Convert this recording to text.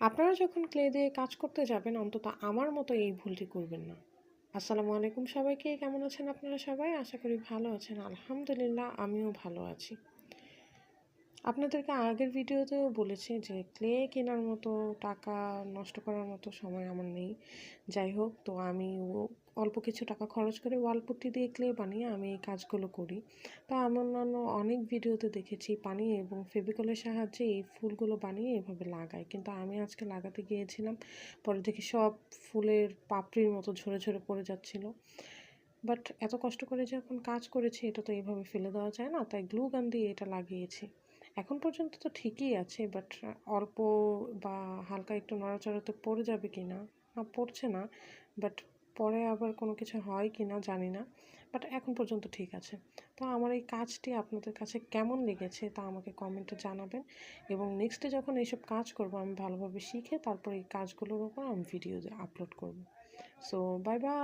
আপনারা যখন ক্লে দিয়ে কাজ করতে যাবেন অন্তত আমার মতো এই ভুলটি করবেন না। আসসালামু আলাইকুম সবাইকে, কেমন আছেন আপনারা সবাই? আশা করি ভালো আছেন। আলহামদুলিল্লাহ আমিও ভালো আছি। আপনাদেরকে আগের ভিডিওতেও বলেছি যে ক্লে কেনার মতো টাকা নষ্ট করার মতো সময় আমার নেই। যাই হোক, তো আমি অল্প কিছু টাকা খরচ করে ওয়াল পুট্টি দিয়ে ক্লে বানিয়ে আমি এই কাজগুলো করি। তো আমি অন্যান্য অনেক ভিডিওতে দেখেছি পানি এবং ফেভিকলের সাহায্যে এই ফুলগুলো বানিয়ে এভাবে লাগায়, কিন্তু আমি আজকে লাগাতে গিয়েছিলাম, পরে দেখি সব ফুলের পাপড়ির মতো ঝরে ঝরে পড়ে যাচ্ছিল। বাট এত কষ্ট করে যখন কাজ করেছি এটা তো এইভাবে ফেলে দেওয়া যায় না, তাই গ্লু গান দিয়ে এটা লাগিয়েছি। এখন পর্যন্ত তো ঠিকই আছে, বাট অল্প বা হালকা একটু নড়াচড়াতে পড়ে যাবে কি না, পড়ছে না, বাট পরে আবার কোনো কিছু হয় কি না জানি না, বাট এখন পর্যন্ত ঠিক আছে। তো আমার এই কাজটি আপনাদের কাছে কেমন লেগেছে তা আমাকে কমেন্টে জানাবেন, এবং নেক্সটে যখন এইসব কাজ করব আমি ভালোভাবে শিখে তারপর এই কাজগুলোর উপর আমি ভিডিও আপলোড করব। So bye bye.